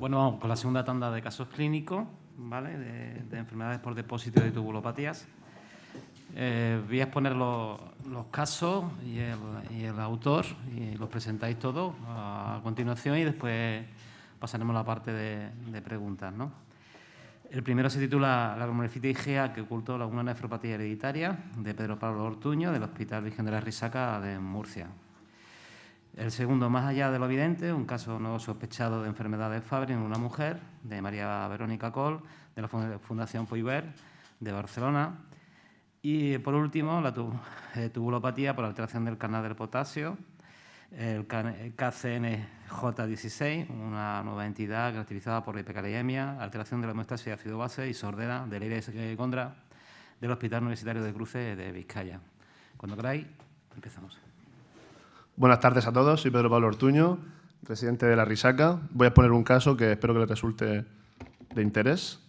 Bueno, vamos con la segunda tanda de casos clínicos, ¿vale? De enfermedades por depósito de tubulopatías. Voy a exponer los casos y el autor, y los presentáis todos a continuación, y después pasaremos a la parte de preguntas, ¿no? El primero se titula La glomerulitis IgA que ocultó una nefropatía hereditaria, de Pedro Pablo Ortuño, del Hospital Virgen de la Risaca de Murcia. El segundo, Más allá de lo evidente, un caso no sospechado de enfermedad de Fabry en una mujer, de María Verónica Coll, de la Fundación Puigvert, de Barcelona. Y, por último, la tubulopatía por alteración del canal del potasio, el KCNJ16, una nueva entidad caracterizada por hipercalemias, alteración de la homeostasis de ácido base y sordera de Leire Gondra, del Hospital Universitario de Cruces de Vizcaya. Cuando queráis, empezamos. Buenas tardes a todos, soy Pedro Pablo Ortuño, residente de La Risaca. Voy a exponer un caso que espero que les resulte de interés.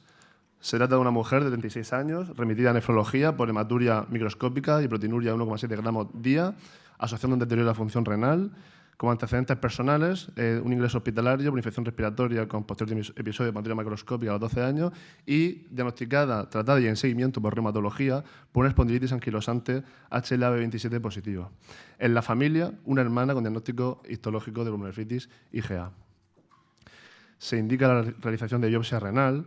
Se trata de una mujer de 36 años, remitida a nefrología por hematuria microscópica y proteinuria 1,7 gramos día, asociando un deterioro de la función renal, como antecedentes personales, un ingreso hospitalario por infección respiratoria con posterior episodio de hematuria macroscópica a los 12 años y diagnosticada, tratada y en seguimiento por reumatología por una espondilitis anquilosante HLA-B27 positiva. En la familia, una hermana con diagnóstico histológico de glomerulitis IgA. Se indica la realización de biopsia renal,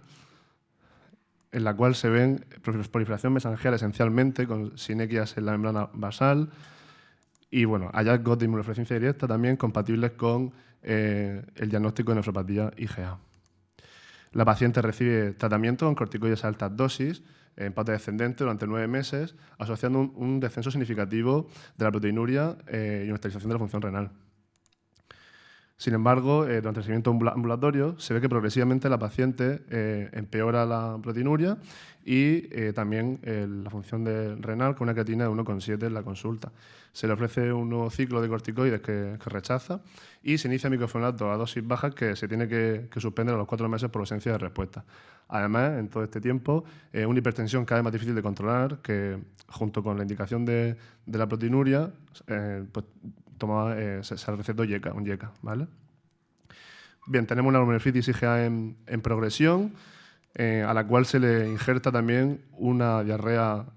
en la cual se ven proliferación mesangial esencialmente con sinequias en la membrana basal y bueno, hallazgos de inmunofluorescencia directa también compatibles con el diagnóstico de nefropatía IgA. La paciente recibe tratamiento con corticoides a altas dosis en pauta descendente durante 9 meses, asociando un descenso significativo de la proteinuria y una estabilización de la función renal. Sin embargo, durante el seguimiento ambulatorio se ve que progresivamente la paciente empeora la proteinuria y también la función renal con una creatina de 1,7 en la consulta. Se le ofrece un nuevo ciclo de corticoides que rechaza y se inicia microfenonato a dosis bajas que se tiene que suspender a los 4 meses por ausencia de respuesta. Además, en todo este tiempo, una hipertensión cada vez más difícil de controlar que, junto con la indicación de la proteinuria, pues, se recetó un YECA, ¿vale? Bien, tenemos una glomerulitis IgA en progresión, a la cual se le injerta también una diarrea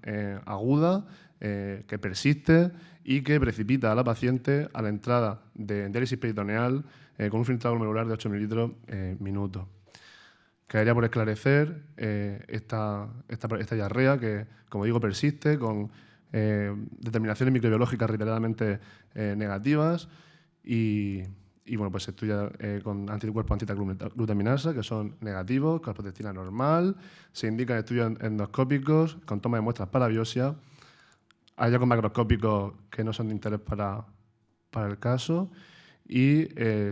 aguda que persiste y que precipita a la paciente a la entrada de diálisis peritoneal con un filtrado glomerular de 8 mililitros minuto. Quedaría por esclarecer esta diarrea que, como digo, persiste con determinaciones microbiológicas reiteradamente negativas y bueno, pues se estudia con anticuerpos antitaglutaminasa que son negativos, con calprotectina normal, se indican estudios endoscópicos con toma de muestras para biopsia, hallazgos macroscópicos que no son de interés para el caso y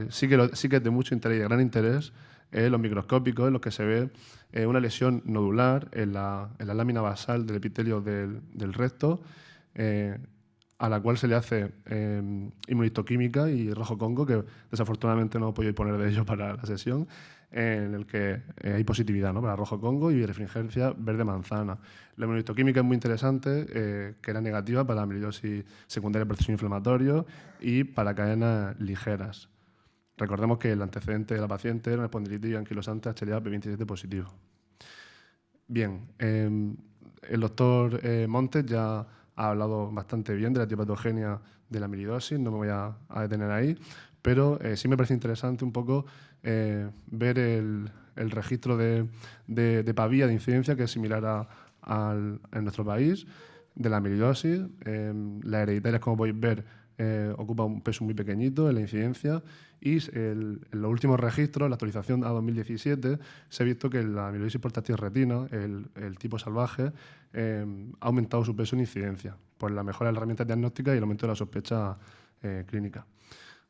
sí que es de mucho interés y de gran interés los microscópicos, en los que se ve una lesión nodular en la lámina basal del epitelio del recto, a la cual se le hace inmunistoquímica y rojo Congo, que desafortunadamente no he podido poner de ello para la sesión, en el que hay positividad, ¿no?, para rojo Congo y refringencia verde manzana. La inmunistoquímica es muy interesante, que era negativa para la amiloidosis secundaria por proceso inflamatorio y para cadenas ligeras. Recordemos que el antecedente de la paciente era una espondilitis anquilosante HLA-B27 positivo. Bien, el doctor Montes ya ha hablado bastante bien de la etiopatogenia de la amiloidosis, no me voy a detener ahí, pero sí me parece interesante un poco ver el registro de PAVIA, de incidencia, que es similar en nuestro país, de la amiloidosis. Las hereditarias, como podéis ver, ocupa un peso muy pequeñito en la incidencia y en los últimos registros, la actualización a 2017, se ha visto que la amiloidosis por retina, el tipo salvaje, ha aumentado su peso en incidencia por la mejora de las herramientas diagnósticas y el aumento de la sospecha clínica.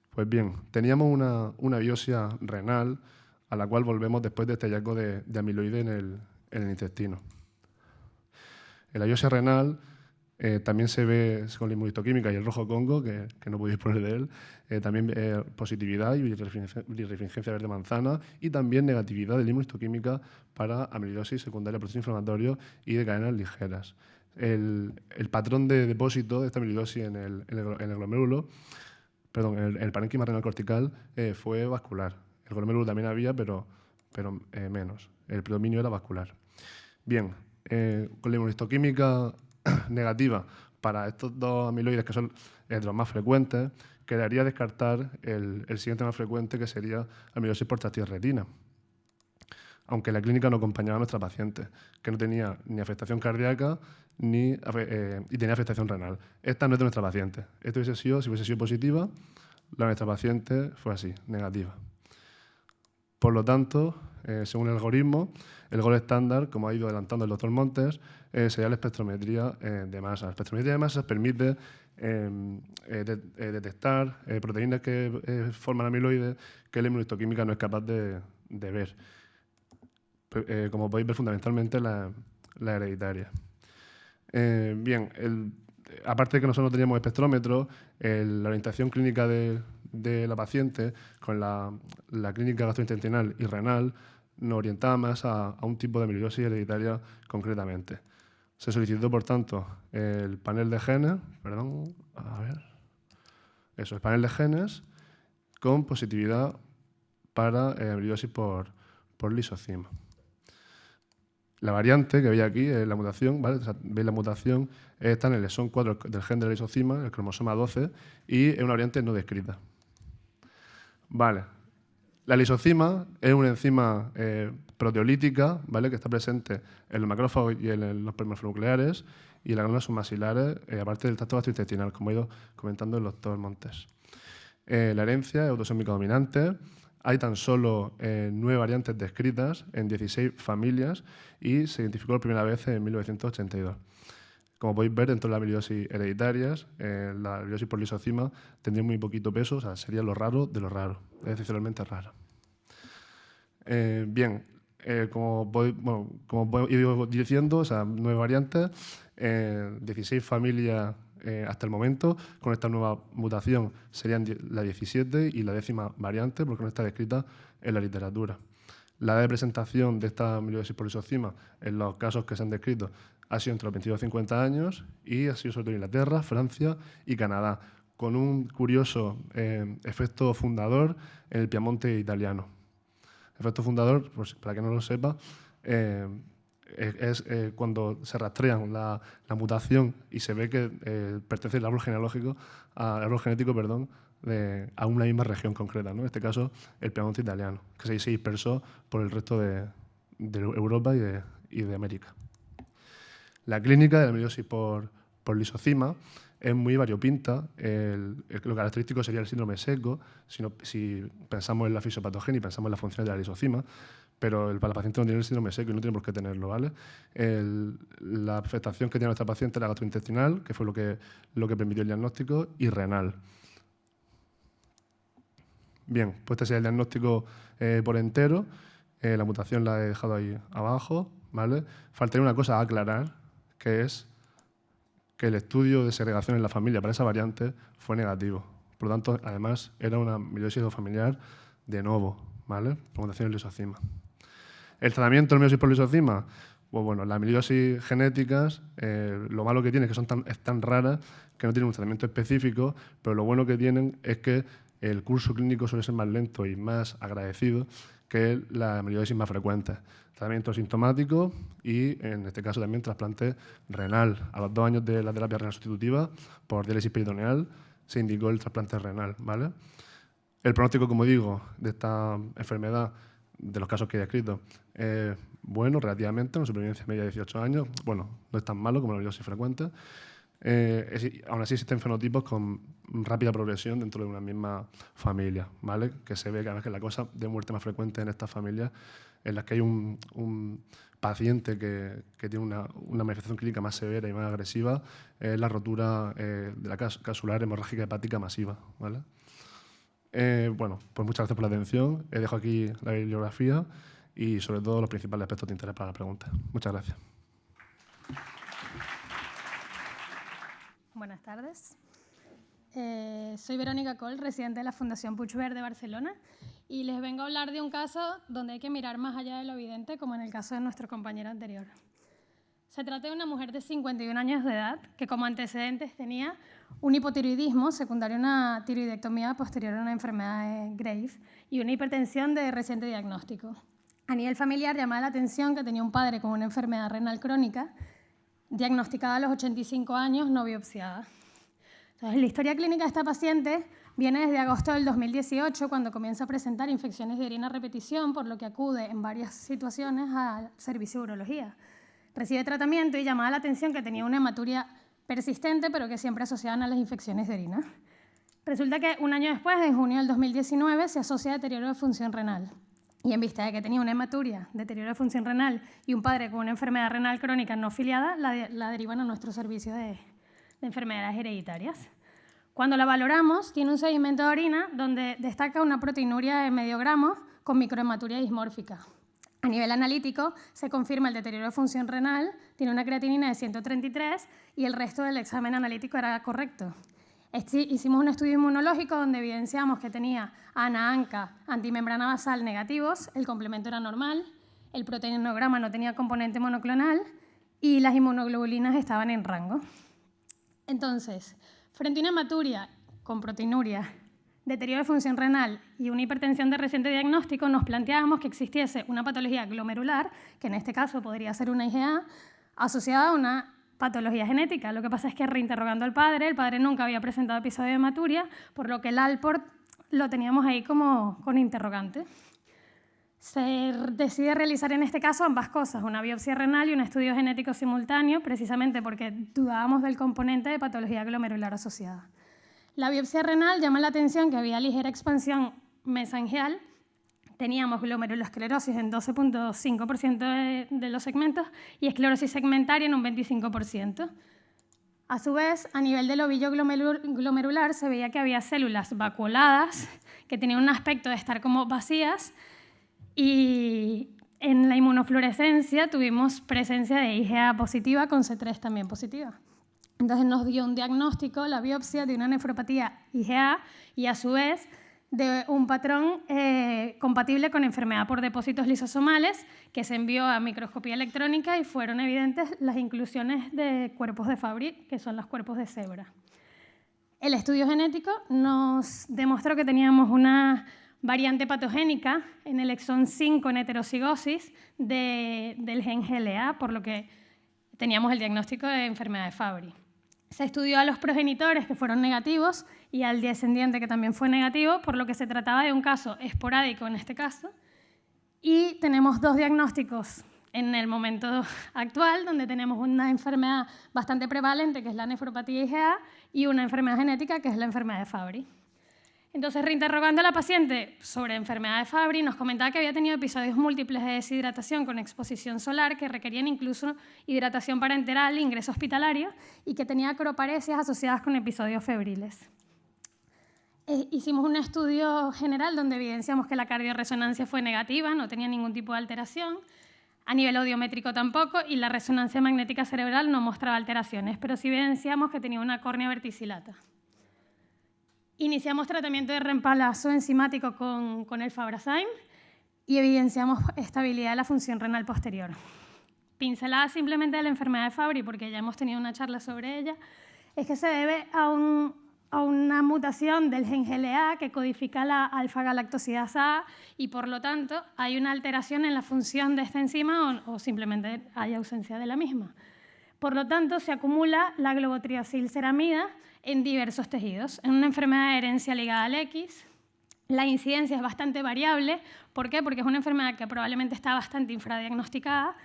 Pues bien, teníamos una biopsia renal a la cual volvemos después de este hallazgo de amiloide en el intestino. En la biopsia renal también se ve con la inmunistoquímica y el rojo Congo, que no podéis poner de él, también positividad y refringencia verde manzana y también negatividad de la inmunistoquímica para amiloidosis secundaria por proceso inflamatorio y de cadenas ligeras. El patrón de depósito de esta amiloidosis en el glomérulo, perdón, en el parénquima renal cortical fue vascular. El glomérulo también había, pero pero menos. El predominio era vascular. Bien, con la inmunohistoquímica negativa para estos dos amiloides, que son de los más frecuentes, quedaría descartar el siguiente más frecuente, que sería amiloidosis por tractioretina. Aunque la clínica no acompañaba a nuestra paciente, que no tenía ni afectación cardíaca y tenía afectación renal. Esta no es de nuestra paciente. Esto hubiese sido, si hubiese sido positiva, la de nuestra paciente fue así, negativa. Por lo tanto, según el algoritmo, el gol estándar, como ha ido adelantando el doctor Montes, sería la espectrometría de masa. La espectrometría de masa permite detectar proteínas que forman amiloides que la inmunohistoquímica no es capaz de ver. Como podéis ver, fundamentalmente la hereditaria. Bien, aparte de que nosotros no teníamos espectrómetro, la orientación clínica de la paciente con la clínica gastrointestinal y renal nos orientaba más a un tipo de amiloidosis hereditaria concretamente. Se solicitó, por tanto, el panel de genes, el panel de genes con positividad para amiloidosis por lisozima. La variante que veis aquí, la mutación, ¿vale? O sea, veis la mutación, está en el exón 4 del gen de la lisozima, el cromosoma 12, y es una variante no descrita. Vale. La lisozima es una enzima proteolítica, ¿vale? Que está presente en los macrófagos y en los nucleares y en las glándulas submaxilares, aparte del tracto gastrointestinal, como ha ido comentando el doctor Montes. La herencia es autosómica dominante. Hay tan solo 9 variantes descritas en 16 familias y se identificó por primera vez en 1982. Como podéis ver, dentro de las amiloidosis hereditarias, la amiloidosis por lisozima tendría muy poquito peso, o sea, sería lo raro de lo raro, es excepcionalmente rara. Bien, como he ido diciendo, o sea, 9 variantes, 16 familias hasta el momento. Con esta nueva mutación serían la 17 y la 10ª variante, porque no está descrita en la literatura. La edad de presentación de esta amiloidosis por lisozima, en los casos que se han descrito, ha sido entre los 22 y 50 años y ha sido sobre todo en Inglaterra, Francia y Canadá, con un curioso efecto fundador en el Piamonte italiano. El efecto fundador, pues, para que no lo sepa, es cuando se rastrean la mutación y se ve que pertenece al árbol genealógico, al árbol genético, perdón, a una misma región concreta, ¿no? En este caso, el Piamonte italiano, que se dispersó por el resto de Europa y de América. La clínica de la amiloidosis por lisozima es muy variopinta. Lo característico sería el síndrome seco, si pensamos en la fisiopatogenia y pensamos en las funciones de la lisozima, pero para el paciente no tiene el síndrome seco y no tiene por qué tenerlo, ¿vale? La afectación que tiene nuestra paciente era gastrointestinal, que fue lo que permitió el diagnóstico, y renal. Bien, pues este sería el diagnóstico por entero. La mutación la he dejado ahí abajo, ¿vale? Faltaría una cosa a aclarar, que es que el estudio de segregación en la familia para esa variante fue negativo. Por lo tanto, además, era una amiloidosis familiar de novo, ¿vale? Por mutación en lisozima. El tratamiento de amiloidosis por lisozima, pues bueno, las amiloidosis genéticas, lo malo que tiene es que es tan raras que no tienen un tratamiento específico, pero lo bueno que tienen es que el curso clínico suele ser más lento y más agradecido que la amiloidosis más frecuente. Tratamiento sintomático y, en este caso, también trasplante renal. A los 2 años de la terapia renal sustitutiva, por diálisis peritoneal, se indicó el trasplante renal, ¿vale? El pronóstico, como digo, de esta enfermedad, de los casos que he descrito, es bueno relativamente, una supervivencia media de 18 años. Bueno, no es tan malo como la amiloidosis frecuente. Aún así existen fenotipos con rápida progresión dentro de una misma familia, ¿vale? Que se ve que además que la cosa de muerte más frecuente en estas familias en las que hay un paciente que tiene una manifestación clínica más severa y más agresiva es la rotura de la casular hemorrágica hepática masiva, ¿vale? Bueno, pues muchas gracias por la atención. Dejo aquí la bibliografía y sobre todo los principales aspectos de interés para la pregunta. Muchas gracias. Buenas tardes. Soy Verónica Coll, residente de la Fundación Puigverd de Barcelona, y les vengo a hablar de un caso donde hay que mirar más allá de lo evidente, como en el caso de nuestro compañero anterior. Se trata de una mujer de 51 años de edad que como antecedentes tenía un hipotiroidismo secundario a una tiroidectomía posterior a una enfermedad de Graves y una hipertensión de reciente diagnóstico. A nivel familiar, llamaba la atención que tenía un padre con una enfermedad renal crónica, diagnosticada a los 85 años, no biopsiada. Entonces, la historia clínica de esta paciente viene desde agosto del 2018, cuando comienza a presentar infecciones de orina a repetición, por lo que acude en varias situaciones al servicio de urología. Recibe tratamiento y llamaba la atención que tenía una hematuria persistente, pero que siempre asociaban a las infecciones de orina. Resulta que un año después, en junio del 2019, se asocia a deterioro de función renal. Y en vista de que tenía una hematuria, deterioro de función renal y un padre con una enfermedad renal crónica no afiliada, la derivan a nuestro servicio de enfermedades hereditarias. Cuando la valoramos, tiene un sedimento de orina donde destaca una proteinuria de medio gramo con microhematuria dismórfica. A nivel analítico, se confirma el deterioro de función renal, tiene una creatinina de 133 y el resto del examen analítico era correcto. Hicimos un estudio inmunológico donde evidenciamos que tenía ANA, ANCA, antimembrana basal negativos, el complemento era normal, el proteinograma no tenía componente monoclonal y las inmunoglobulinas estaban en rango. Entonces, frente a una hematuria con proteinuria, deterioro de función renal y una hipertensión de reciente diagnóstico, nos planteábamos que existiese una patología glomerular, que en este caso podría ser una IgA, asociada a una patología genética. Lo que pasa es que reinterrogando al padre, el padre nunca había presentado episodio de hematuria, por lo que el Alport lo teníamos ahí como con interrogante. Se decide realizar en este caso ambas cosas, una biopsia renal y un estudio genético simultáneo, precisamente porque dudábamos del componente de patología glomerular asociada. La biopsia renal llama la atención que había ligera expansión mesangial, teníamos glomerulosclerosis en 12.5% de los segmentos y esclerosis segmentaria en un 25%. A su vez, a nivel del ovillo glomerular se veía que había células vacuoladas que tenían un aspecto de estar como vacías y en la inmunofluorescencia tuvimos presencia de IgA positiva con C3 también positiva. Entonces nos dio un diagnóstico, la biopsia, de una nefropatía IgA y a su vez de un patrón compatible con enfermedad por depósitos lisosomales que se envió a microscopía electrónica y fueron evidentes las inclusiones de cuerpos de Fabry, que son los cuerpos de cebra. El estudio genético nos demostró que teníamos una variante patogénica en el exón 5 en heterocigosis del gen GLA, por lo que teníamos el diagnóstico de enfermedad de Fabry. Se estudió a los progenitores que fueron negativos y al descendiente que también fue negativo, por lo que se trataba de un caso esporádico en este caso. Y tenemos dos diagnósticos en el momento actual, donde tenemos una enfermedad bastante prevalente, que es la nefropatía IgA, y una enfermedad genética, que es la enfermedad de Fabry. Entonces, reinterrogando a la paciente sobre enfermedad de Fabry, nos comentaba que había tenido episodios múltiples de deshidratación con exposición solar que requerían incluso hidratación parenteral e ingreso hospitalario y que tenía acroparesias asociadas con episodios febriles. Hicimos un estudio general donde evidenciamos que la cardiorresonancia fue negativa, no tenía ningún tipo de alteración, a nivel audiométrico tampoco, y la resonancia magnética cerebral no mostraba alteraciones, pero sí evidenciamos que tenía una córnea verticillata. Iniciamos tratamiento de reemplazo enzimático con el Fabrazyme y evidenciamos estabilidad de la función renal posterior. Pincelada simplemente de la enfermedad de Fabry, porque ya hemos tenido una charla sobre ella, es que se debe a una mutación del gen GLA que codifica la alfa-galactosidasa A y, por lo tanto, hay una alteración en la función de esta enzima o simplemente hay ausencia de la misma. Por lo tanto, se acumula la globotriacilceramida en diversos tejidos. En una enfermedad de herencia ligada al X, la incidencia es bastante variable. ¿Por qué? Porque es una enfermedad que probablemente está bastante infradiagnosticada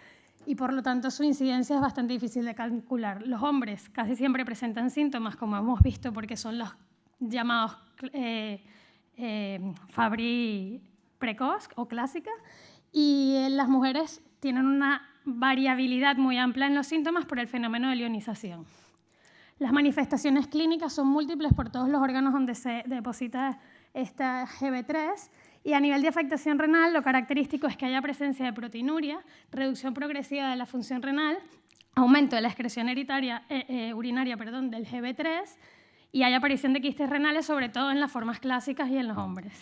y, por lo tanto, su incidencia es bastante difícil de calcular. Los hombres casi siempre presentan síntomas, como hemos visto, porque son los llamados Fabry precoz o clásica, y las mujeres tienen una variabilidad muy amplia en los síntomas por el fenómeno de lionización. Las manifestaciones clínicas son múltiples por todos los órganos donde se deposita esta GB3 y a nivel de afectación renal lo característico es que haya presencia de proteinuria, reducción progresiva de la función renal, aumento de la excreción urinaria del GB3 y haya aparición de quistes renales, sobre todo en las formas clásicas y en los hombres.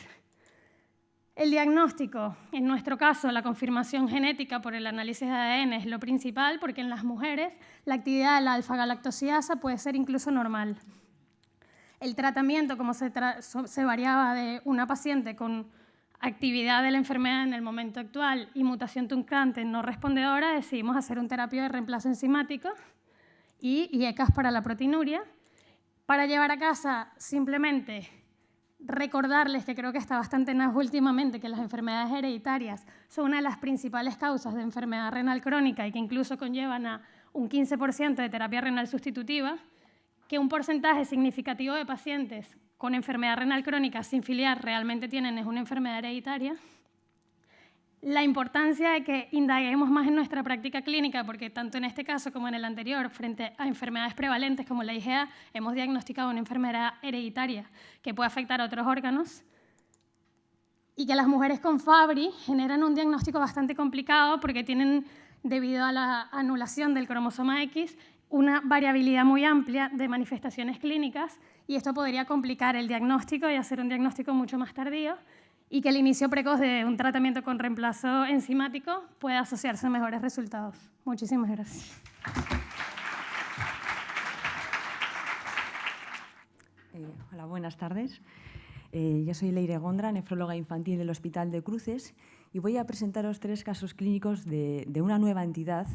El diagnóstico, en nuestro caso, la confirmación genética por el análisis de ADN es lo principal, porque en las mujeres la actividad de la alfa-galactosidasa puede ser incluso normal. El tratamiento, como se variaba de una paciente con actividad de la enfermedad en el momento actual y mutación truncante no respondedora, decidimos hacer un terapia de reemplazo enzimático y IECAS para la proteinuria. Para llevar a casa, simplemente recordarles, que creo que está bastante en auge últimamente, que las enfermedades hereditarias son una de las principales causas de enfermedad renal crónica y que incluso conllevan a un 15% de terapia renal sustitutiva, que un porcentaje significativo de pacientes con enfermedad renal crónica sin filiar realmente tienen es una enfermedad hereditaria. La importancia de que indaguemos más en nuestra práctica clínica, porque tanto en este caso como en el anterior, frente a enfermedades prevalentes como la IgA, hemos diagnosticado una enfermedad hereditaria que puede afectar a otros órganos, y que las mujeres con Fabry generan un diagnóstico bastante complicado porque tienen, debido a la anulación del cromosoma X, una variabilidad muy amplia de manifestaciones clínicas, y esto podría complicar el diagnóstico y hacer un diagnóstico mucho más tardío, y que el inicio precoz de un tratamiento con reemplazo enzimático puede asociarse a mejores resultados. Muchísimas gracias. Hola, buenas tardes. Yo soy Leire Gondra, nefróloga infantil del Hospital de Cruces, y voy a presentaros 3 casos clínicos de una nueva entidad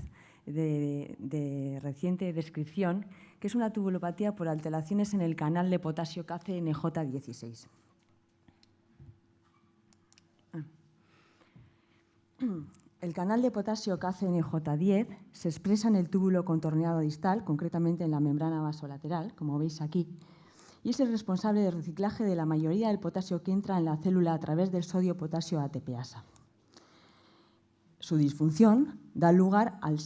de reciente descripción, que es una tubulopatía por alteraciones en el canal de potasio KCNJ16. El canal de potasio KCNJ10 se expresa en el túbulo contorneado distal, concretamente en la membrana vasolateral, como veis aquí, y es el responsable del reciclaje de la mayoría del potasio que entra en la célula a través del sodio-potasio ATPasa. Su disfunción da lugar al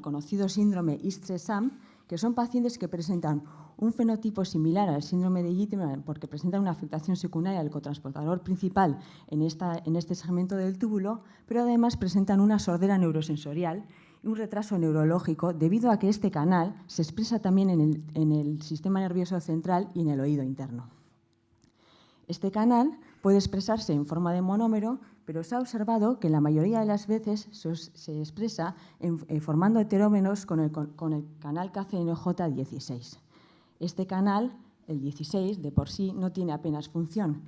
conocido síndrome ISTRE-SAM, que son pacientes que presentan un fenotipo similar al síndrome de Gitterman porque presentan una afectación secundaria del cotransportador principal en este segmento del túbulo, pero además presentan una sordera neurosensorial y un retraso neurológico debido a que este canal se expresa también en el sistema nervioso central y en el oído interno. Este canal puede expresarse en forma de monómero, pero se ha observado que la mayoría de las veces se expresa formando heterómeros con el canal KCNJ16. Este canal, el 16, de por sí no tiene apenas función,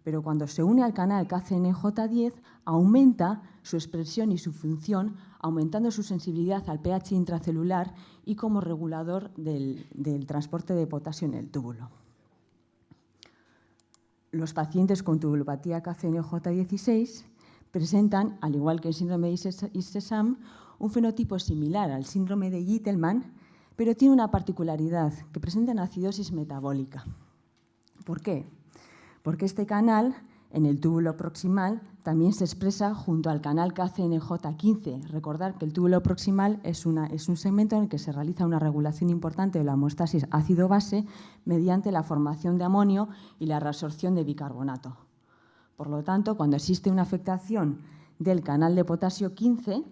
pero cuando se une al canal KCNJ10 aumenta su expresión y su función, aumentando su sensibilidad al pH intracelular y como regulador del transporte de potasio en el túbulo. Los pacientes con tubulopatía KCNJ16 presentan, al igual que el síndrome de ISTRE-SAM, un fenotipo similar al síndrome de Gitterman, pero tiene una particularidad, que presentan acidosis metabólica. ¿Por qué? Porque este canal, en el túbulo proximal, también se expresa junto al canal KCNJ15. Recordar que el túbulo proximal es un segmento en el que se realiza una regulación importante de la homeostasis ácido-base mediante la formación de amonio y la reabsorción de bicarbonato. Por lo tanto, cuando existe una afectación del canal de potasio 15,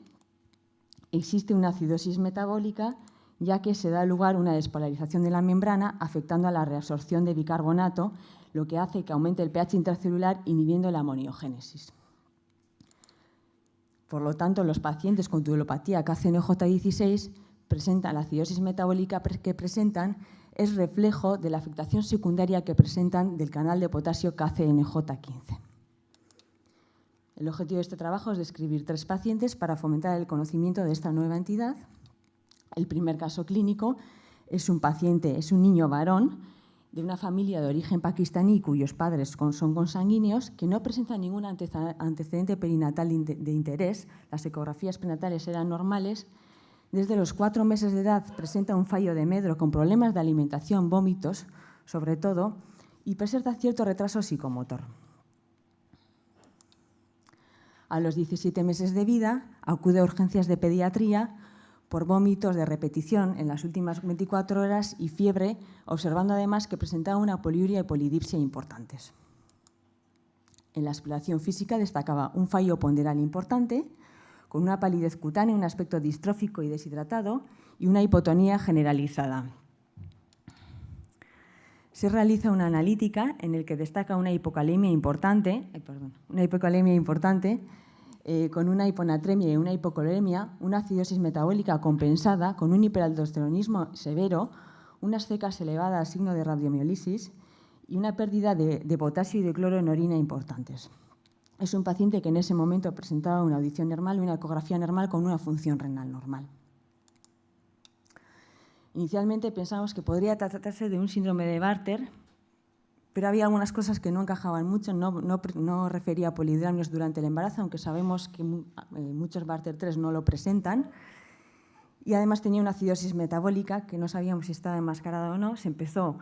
existe una acidosis metabólica, ya que se da lugar a una despolarización de la membrana afectando a la reabsorción de bicarbonato, lo que hace que aumente el pH intracelular inhibiendo la amoniogénesis. Por lo tanto, los pacientes con tubulopatía KCNJ16 presentan la acidosis metabólica que presentan es reflejo de la afectación secundaria que presentan del canal de potasio KCNJ15. El objetivo de este trabajo es describir 3 pacientes para fomentar el conocimiento de esta nueva entidad. El primer caso clínico es un niño varón de una familia de origen pakistaní cuyos padres son consanguíneos, que no presenta ningún antecedente perinatal de interés. Las ecografías prenatales eran normales. Desde los 4 meses de edad presenta un fallo de medro con problemas de alimentación, vómitos, sobre todo, y presenta cierto retraso psicomotor. A los 17 meses de vida acude a urgencias de pediatría por vómitos de repetición en las últimas 24 horas y fiebre, observando además que presentaba una poliuria y polidipsia importantes. En la exploración física destacaba un fallo ponderal importante, con una palidez cutánea, un aspecto distrófico y deshidratado y una hipotonía generalizada. Se realiza una analítica en la que destaca una hipocalemia importante, con una hiponatremia y una hipocolemia, una acidosis metabólica compensada con un hiperaldosteronismo severo, unas cecas elevadas, signo de radiomiolisis, y una pérdida de potasio y de cloro en orina importantes. Es un paciente que en ese momento presentaba una audición normal y una ecografía normal con una función renal normal. Inicialmente pensamos que podría tratarse de un síndrome de Bartter, pero había algunas cosas que no encajaban mucho. No refería a polidramios durante el embarazo, aunque sabemos que muchos Bartter 3 no lo presentan. Y además tenía una acidosis metabólica que no sabíamos si estaba enmascarada o no. Se empezó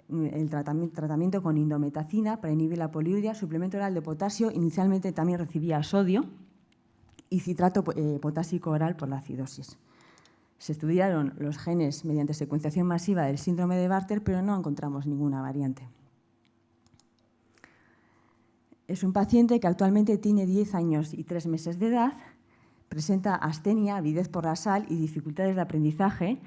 el tratamiento con indometacina para inhibir la poliuria, suplemento oral de potasio. Inicialmente también recibía sodio y citrato potásico oral por la acidosis. Se estudiaron los genes mediante secuenciación masiva del síndrome de Bartter, pero no encontramos ninguna variante. Es un paciente que actualmente tiene 10 años y 3 meses de edad, presenta astenia, avidez por la sal y dificultades de aprendizaje,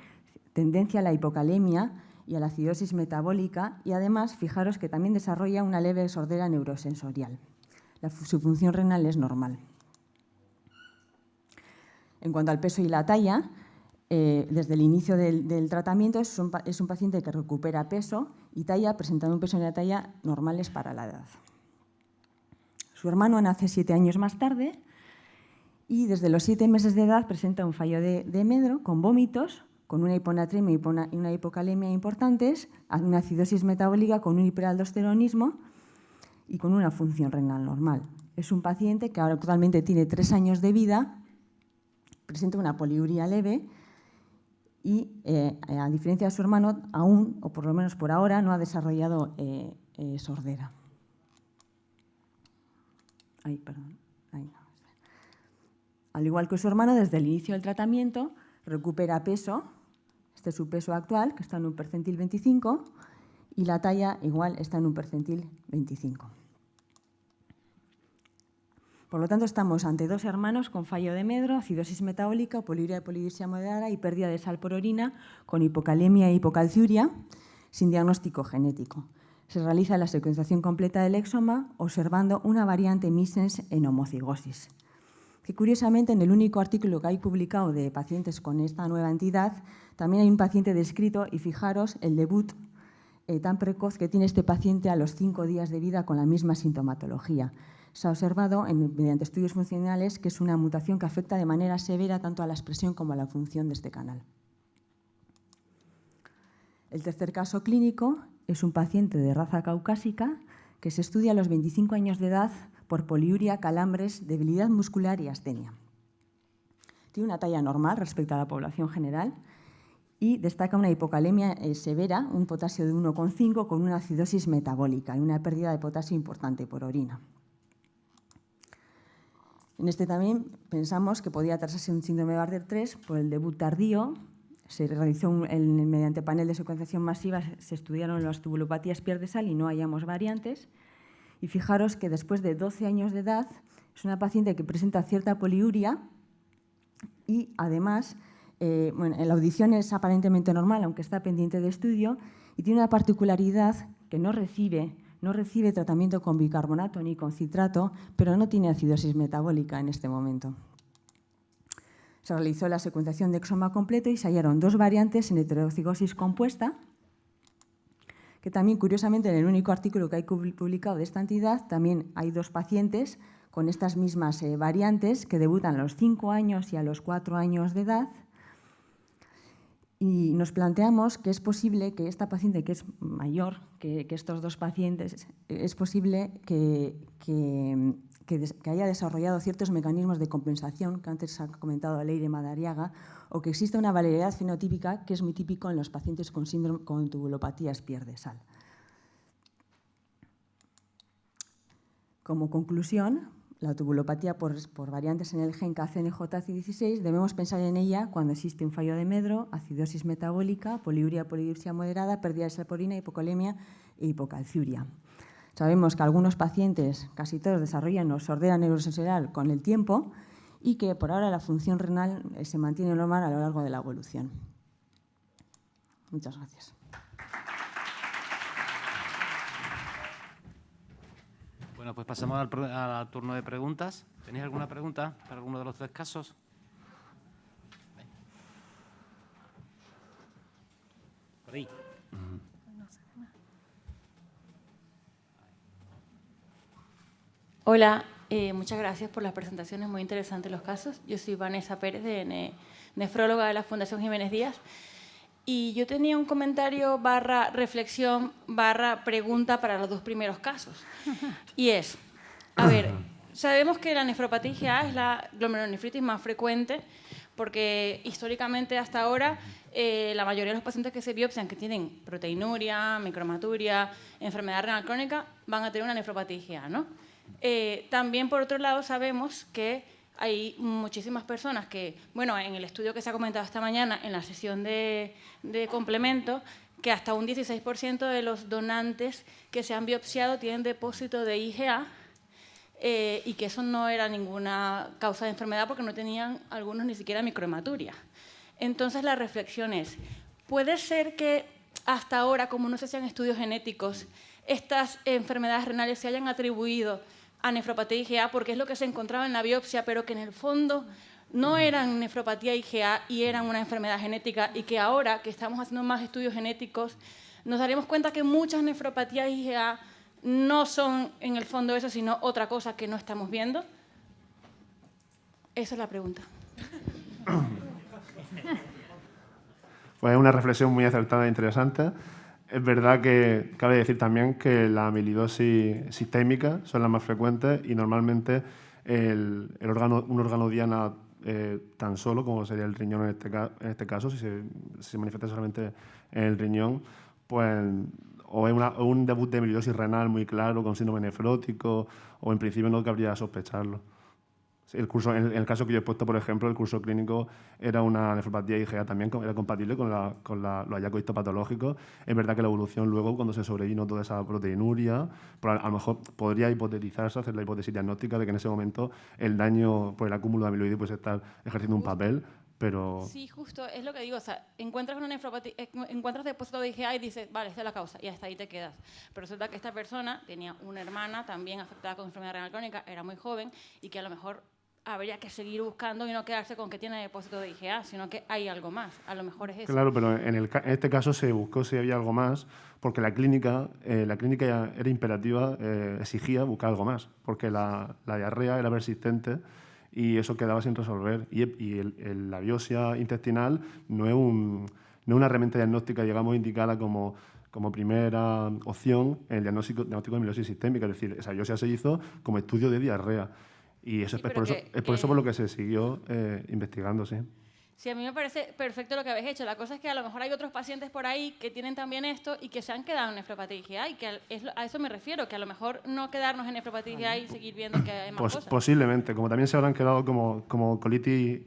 tendencia a la hipocalemia y a la acidosis metabólica, y además, fijaros que también desarrolla una leve sordera neurosensorial. Su función renal es normal. En cuanto al peso y la talla, desde el inicio del tratamiento es un paciente que recupera peso y talla, presentando un peso y una talla normales para la edad. Su hermano nace 7 años más tarde y desde los 7 meses de edad presenta un fallo de Medro con vómitos, con una hiponatremia y una hipocalemia importantes, una acidosis metabólica con un hiperaldosteronismo y con una función renal normal. Es un paciente que ahora actualmente tiene 3 años de vida, presenta una poliuria leve y, a diferencia de su hermano, aún, o por lo menos por ahora, no ha desarrollado sordera. Al igual que su hermano, desde el inicio del tratamiento recupera peso. Este es su peso actual, que está en un percentil 25, y la talla igual está en un percentil 25. Por lo tanto, estamos ante 2 hermanos con fallo de Medro, acidosis metabólica, poliuria y polidipsia moderada y pérdida de sal por orina con hipocalemia e hipocalciuria sin diagnóstico genético. Se realiza la secuenciación completa del exoma observando una variante missense en homocigosis, que curiosamente en el único artículo que hay publicado de pacientes con esta nueva entidad también hay un paciente descrito y fijaros el debut tan precoz que tiene este paciente a los 5 días de vida con la misma sintomatología. Se ha observado mediante estudios funcionales que es una mutación que afecta de manera severa tanto a la expresión como a la función de este canal. El tercer caso clínico es un paciente de raza caucásica que se estudia a los 25 años de edad por poliuria, calambres, debilidad muscular y astenia. Tiene una talla normal respecto a la población general y destaca una hipocalemia severa, un potasio de 1,5 con una acidosis metabólica y una pérdida de potasio importante por orina. En este también pensamos que podía tratarse un síndrome de Bartter 3 por el debut tardío. Se realizó mediante panel de secuenciación masiva, se estudiaron las tubulopatías pierde sal y no hallamos variantes. Y fijaros que después de 12 años de edad es una paciente que presenta cierta poliuria y además la audición es aparentemente normal, aunque está pendiente de estudio, y tiene una particularidad que no recibe tratamiento con bicarbonato ni con citrato, pero no tiene acidosis metabólica en este momento. Se realizó la secuenciación de exoma completo y se hallaron 2 variantes en heterocigosis compuesta, que también, curiosamente, en el único artículo que hay publicado de esta entidad, también hay 2 pacientes con estas mismas variantes que debutan a los 5 años y a los 4 años de edad. Y nos planteamos que es posible que esta paciente, que es mayor que estos 2 pacientes, es posible que haya desarrollado ciertos mecanismos de compensación, que antes ha comentado Leire Madariaga, o que exista una variedad fenotípica que es muy típico en los pacientes con tubulopatías pierde sal. Como conclusión, la tubulopatía por variantes en el gen KCNJ16 debemos pensar en ella cuando existe un fallo de Medro, acidosis metabólica, poliuria, polidipsia moderada, pérdida de sal por orina, hipocalemia e hipocalciuria. Sabemos que algunos pacientes, casi todos, desarrollan sordera neurosensorial con el tiempo y que por ahora la función renal se mantiene normal a lo largo de la evolución. Muchas gracias. Bueno, pues pasamos al turno de preguntas. ¿Tenéis alguna pregunta para alguno de los 3 casos? Por ahí. Hola, Muchas gracias por las presentaciones, muy interesantes los casos. Yo soy Vanessa Pérez, nefróloga de la Fundación Jiménez Díaz. Y yo tenía un comentario / reflexión / pregunta para los dos primeros casos. Y es, a ver, sabemos que la nefropatía IgA es la glomerulonefritis más frecuente porque históricamente hasta ahora la mayoría de los pacientes que se biopsian que tienen proteinuria, micromaturia, enfermedad renal crónica van a tener una nefropatía IgA, ¿no? También, por otro lado, sabemos que hay muchísimas personas que, bueno, en el estudio que se ha comentado esta mañana, en la sesión de complemento, que hasta un 16% de los donantes que se han biopsiado tienen depósito de IgA y que eso no era ninguna causa de enfermedad porque no tenían algunos ni siquiera microhematuria. Entonces, la reflexión es, ¿puede ser que hasta ahora, como no se hacían estudios genéticos, estas enfermedades renales se hayan atribuido a nefropatía IgA porque es lo que se encontraba en la biopsia, pero que en el fondo no eran nefropatía IgA y eran una enfermedad genética y que ahora que estamos haciendo más estudios genéticos nos daremos cuenta que muchas nefropatías IgA no son en el fondo eso, sino otra cosa que no estamos viendo? Esa es la pregunta. Pues es una reflexión muy acertada e interesante. Es verdad que cabe decir también que la amiloidosis sistémica son las más frecuentes y normalmente un órgano diana tan solo, como sería el riñón en este caso, si se manifiesta solamente en el riñón, pues o es un debut de amiloidosis renal muy claro, con síndrome nefrótico, o en principio no cabría sospecharlo. En el caso que yo he puesto, por ejemplo, el curso clínico era una nefropatía IgA también, era compatible con los hallazgos histopatológicos. Es verdad que la evolución luego, cuando se sobrevino toda esa proteinuria, a lo mejor podría hipotetizarse, hacer la hipótesis diagnóstica de que en ese momento el daño por el acúmulo de amiloide puede estar ejerciendo un papel, pero... Sí, justo, es lo que digo, o sea, encuentras una nefropatía, encuentras depósito de IgA y dices, vale, esta es la causa, y hasta ahí te quedas. Pero resulta que esta persona tenía una hermana también afectada con enfermedad renal crónica, era muy joven, y que a lo mejor habría que seguir buscando y no quedarse con que tiene depósito de IgA, sino que hay algo más. A lo mejor es eso. Claro, pero en este caso se buscó si había algo más, porque la clínica ya era imperativa, exigía buscar algo más, porque la diarrea era persistente y eso quedaba sin resolver. Y la biopsia intestinal no es una herramienta diagnóstica, digamos, indicada como primera opción en el diagnóstico de amiloidosis sistémica. Es decir, esa biopsia se hizo como estudio de diarrea. Y eso Sí, es por eso por lo que se siguió investigando, sí. Sí, a mí me parece perfecto lo que habéis hecho. La cosa es que a lo mejor hay otros pacientes por ahí que tienen también esto y que se han quedado en nefropatía IgA y que a eso me refiero, que a lo mejor no quedarnos en nefropatía IgA y seguir viendo que hay más cosas. Posiblemente, como también se habrán quedado como colitis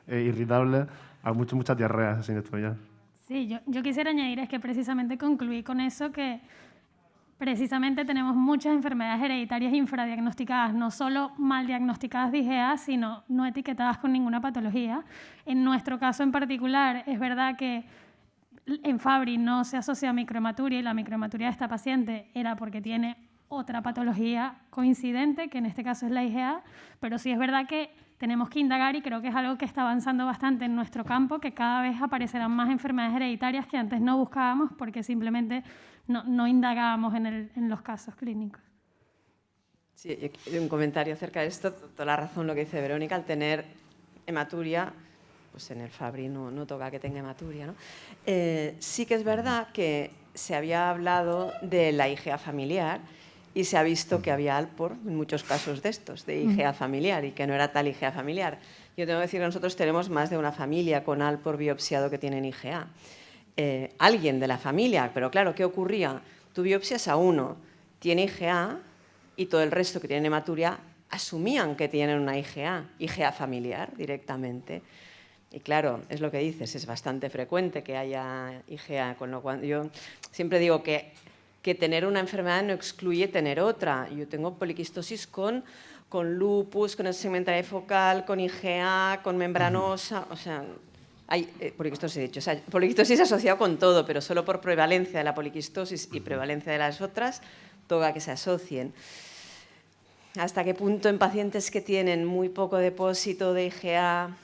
irritable, hay muchas diarreas sin estudiar. Sí, yo quisiera añadir es que precisamente concluí con eso que precisamente tenemos muchas enfermedades hereditarias infradiagnosticadas, no solo mal diagnosticadas de IgA, sino no etiquetadas con ninguna patología. En nuestro caso en particular, es verdad que en Fabry no se asocia a microhematuria y la microhematuria de esta paciente era porque tiene otra patología coincidente, que en este caso es la IgA, pero sí es verdad que tenemos que indagar y creo que es algo que está avanzando bastante en nuestro campo, que cada vez aparecerán más enfermedades hereditarias que antes no buscábamos porque simplemente no indagábamos en los casos clínicos. Sí, un comentario acerca de esto, toda la razón lo que dice Verónica, al tener hematuria, pues en el Fabry no toca que tenga hematuria, ¿no? Sí que es verdad que se había hablado de la IgA familiar y se ha visto que había Alpor en muchos casos de estos, de IgA familiar, y que no era tal IgA familiar. Yo tengo que decir que nosotros tenemos más de una familia con Alpor biopsiado que tienen IgA. Alguien de la familia, pero claro, ¿qué ocurría? Tú biopsias a uno, tiene IgA, y todo el resto que tienen hematuria asumían que tienen una IgA familiar directamente. Y claro, es lo que dices, es bastante frecuente que haya IgA, con lo cual yo siempre digo que tener una enfermedad no excluye tener otra. Yo tengo poliquistosis con lupus, con segmentaria focal, con IgA, con membranosa, o sea, hay poliquistosis, de hecho, o sea, poliquistosis asociado con todo, pero solo por prevalencia de la poliquistosis y prevalencia de las otras, toca que se asocien. ¿Hasta qué punto en pacientes que tienen muy poco depósito de IgA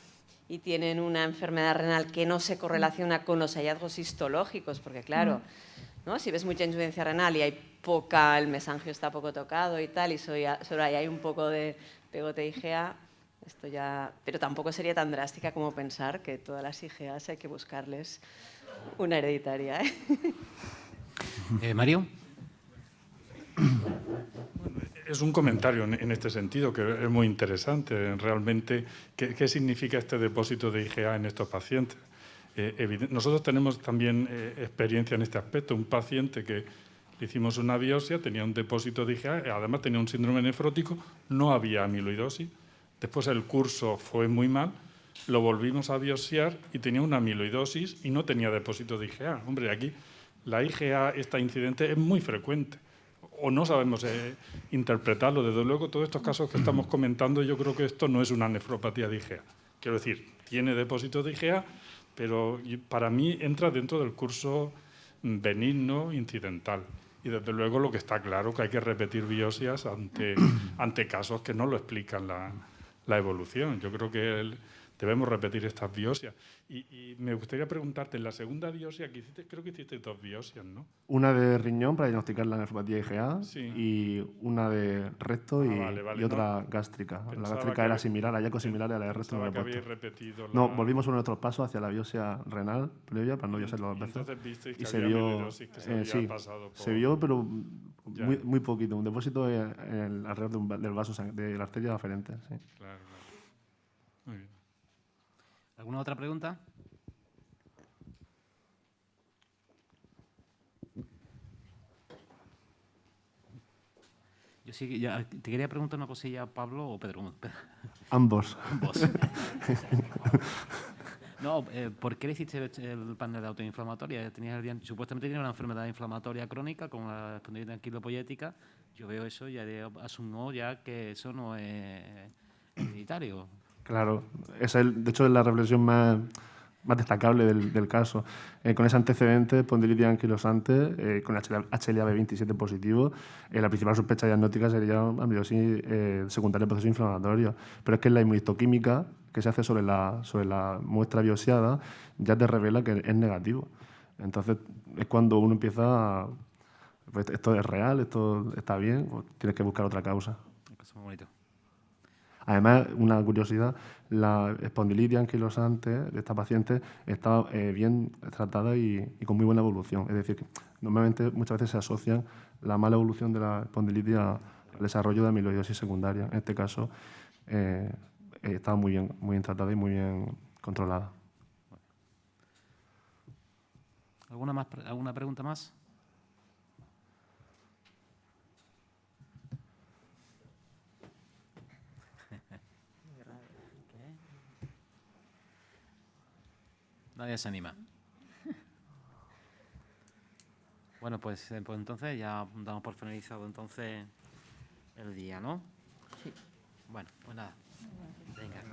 y tienen una enfermedad renal que no se correlaciona con los hallazgos histológicos? Porque claro, ¿no? Si ves mucha insuficiencia renal y hay poca, el mesangio está poco tocado y tal, y solo ahí hay un poco de pegote IgA, esto ya... Pero tampoco sería tan drástica como pensar que todas las IgAs hay que buscarles una hereditaria, ¿eh? Mario. Es un comentario en este sentido que es muy interesante. Realmente, ¿qué significa este depósito de IgA en estos pacientes? Nosotros tenemos también experiencia en este aspecto. Un paciente que le hicimos una biopsia, tenía un depósito de IgA, además tenía un síndrome nefrótico, no había amiloidosis. Después el curso fue muy mal, lo volvimos a biopsiar y tenía una amiloidosis y no tenía depósito de IgA. Hombre, aquí la IgA, esta incidente, es muy frecuente. O no sabemos interpretarlo. Desde luego, todos estos casos que estamos comentando, yo creo que esto no es una nefropatía de IgA. Quiero decir, tiene depósito de IgA, pero para mí entra dentro del curso benigno incidental. Y desde luego lo que está claro que hay que repetir biopsias ante casos que no lo explican la evolución. Yo creo que debemos repetir estas biopsias. Y me gustaría preguntarte, en la segunda biopsia que hiciste, creo que hiciste 2 biopsias, ¿no? Una de riñón para diagnosticar la nefropatía IgA Sí. y una de recto y otra no, gástrica. La pensaba gástrica que era similar, hallazgos similares a la de recto. Pensaba que habéis repetido No, volvimos a nuestros pasos hacia la biopsia renal previa para no biopsiarlo dos veces. Entonces visteis que Y se había vio, amiloidosis que se había sí, pasado por... se vio, pero Ya. muy poquito. Un depósito alrededor del vaso de la arteria aferente. Sí. Claro. Muy bien. ¿Alguna otra pregunta? Yo sí, te quería preguntar una cosilla, Pablo o Pedro. Ambos. Ambos. No, ¿por qué le hiciste el panel de autoinflamatoria? Supuestamente tenía una enfermedad inflamatoria crónica con la espondilitis anquilopoyética. Yo veo eso y asumo ya que eso no es hereditario. Claro, de hecho es la reflexión más destacable del caso. Con ese antecedente, espondilitis anquilosante, con HLA-B27 positivo, la principal sospecha diagnóstica sería amiloidosis secundaria al proceso inflamatorio. Pero es que la inmunistoquímica que se hace sobre la muestra biopsiada ya te revela que es negativo. Entonces es cuando uno empieza pues, esto es real, esto está bien, pues tienes que buscar otra causa. Es muy bonito. Además, una curiosidad, la espondilitis anquilosante de esta paciente está bien tratada y con muy buena evolución. Es decir, que normalmente muchas veces se asocia la mala evolución de la espondilitis al desarrollo de amiloidosis secundaria. En este caso, está muy bien tratada y muy bien controlada. ¿Alguna pregunta más? Nadie se anima. Bueno, pues entonces ya damos por finalizado entonces el día, ¿no? Sí. Bueno, pues nada. Venga.